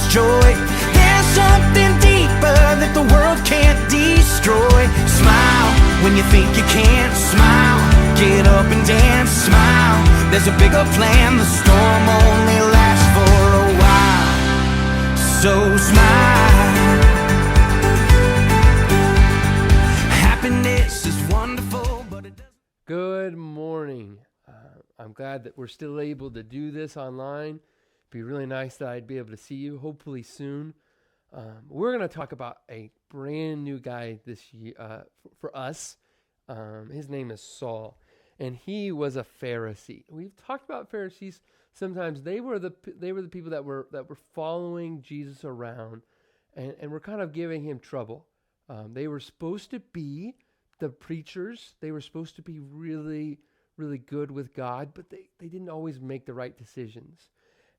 joy. There's something deeper that the world can't destroy. Smile when you think you can't. Smile, get up and dance. Smile, there's a bigger plan. The storm only lasts for a while, so smile. Happiness is wonderful, but it doesn't. Good morning. I'm glad that we're still able to do this online. It'd be really nice that I'd be able to see you, hopefully soon. We're going to talk about a brand new guy this year for us. His name is Saul, and he was a Pharisee. We've talked about Pharisees sometimes. They were the people that were following Jesus around, and were kind of giving him trouble. They were supposed to be the preachers. They were supposed to be really, really good with God, but they didn't always make the right decisions.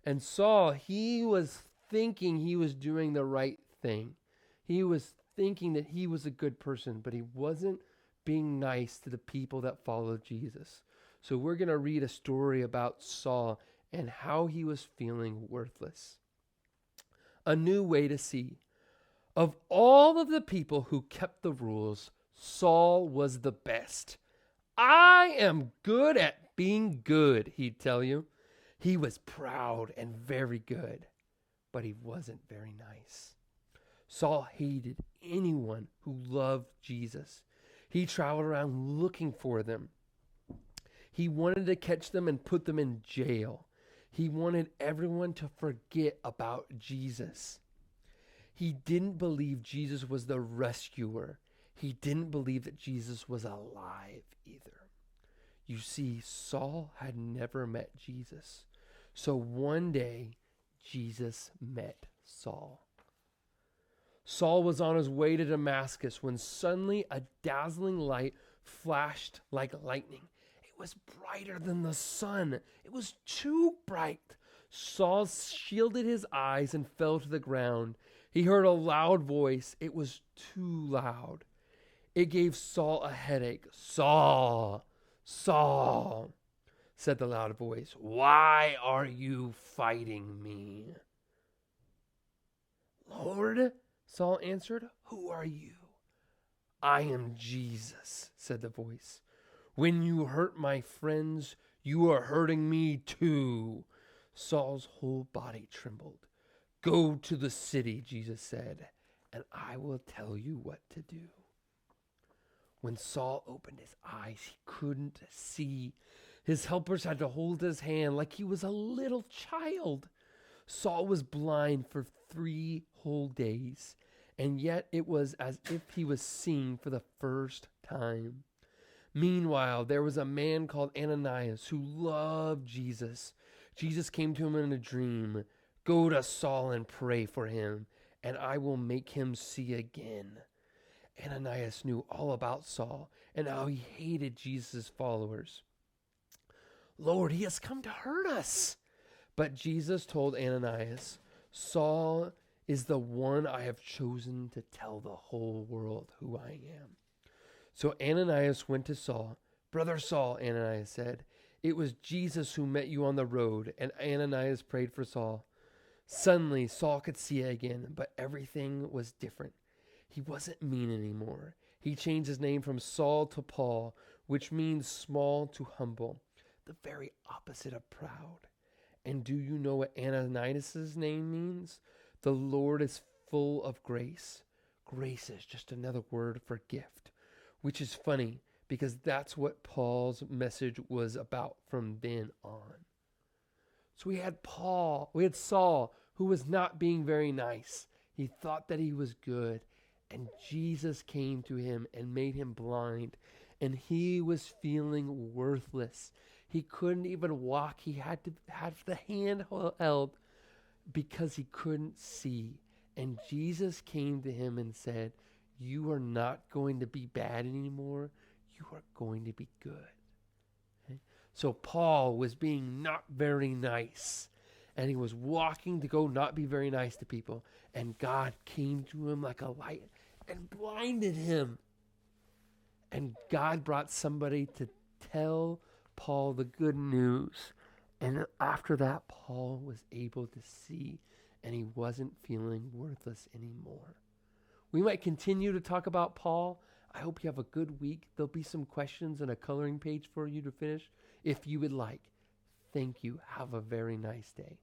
And Saul, he was thinking he was doing the right thing. He was thinking that he was a good person, but he wasn't being nice to the people that followed Jesus. So we're going to read a story about Saul and how he was feeling worthless. A new way to see. Of all of the people who kept the rules, Saul was the best. I am good at being good, he'd tell you. He was proud and very good, but he wasn't very nice. Saul hated anyone who loved Jesus. He traveled around looking for them. He wanted to catch them and put them in jail. He wanted everyone to forget about Jesus. He didn't believe Jesus was the rescuer. He didn't believe that Jesus was alive either. You see, Saul had never met Jesus. So one day, Jesus met Saul. Saul was on his way to Damascus when suddenly a dazzling light flashed like lightning. It was brighter than the sun. It was too bright. Saul shielded his eyes and fell to the ground. He heard a loud voice. It was too loud. It gave Saul a headache. Saul, Saul, said the loud voice, why are you fighting me? Lord, Saul answered, who are you? I am Jesus, said the voice. When you hurt my friends, you are hurting me too. Saul's whole body trembled. Go to the city, Jesus said, and I will tell you what to do. When Saul opened his eyes, he couldn't see. His helpers had to hold his hand like he was a little child. Saul was blind for 3 whole days, and yet it was as if he was seeing for the first time. Meanwhile, there was a man called Ananias who loved Jesus. Jesus came to him in a dream. Go to Saul and pray for him, and I will make him see again. Ananias knew all about Saul and how he hated Jesus' followers. Lord, he has come to hurt us. But Jesus told Ananias, Saul is the one I have chosen to tell the whole world who I am. So Ananias went to Saul. Brother Saul, Ananias said, it was Jesus who met you on the road. And Ananias prayed for Saul. Suddenly, Saul could see again, but everything was different. He wasn't mean anymore. He changed his name from Saul to Paul, which means small to humble, the very opposite of proud. And do you know what Ananias' name means? The Lord is full of grace. Grace is just another word for gift, which is funny because that's what Paul's message was about from then on. So we had Saul, who was not being very nice. He thought that he was good. And Jesus came to him and made him blind. And he was feeling worthless. He couldn't even walk. He had to have the hand held because he couldn't see. And Jesus came to him and said, you are not going to be bad anymore. You are going to be good. Okay? So Paul was being not very nice. And he was walking to go not be very nice to people. And God came to him like a light and blinded him. And God brought somebody to tell Paul the good news. And after that, Paul was able to see and he wasn't feeling worthless anymore. We might continue to talk about Paul. I hope you have a good week. There'll be some questions and a coloring page for you to finish if you would like. Thank you. Have a very nice day.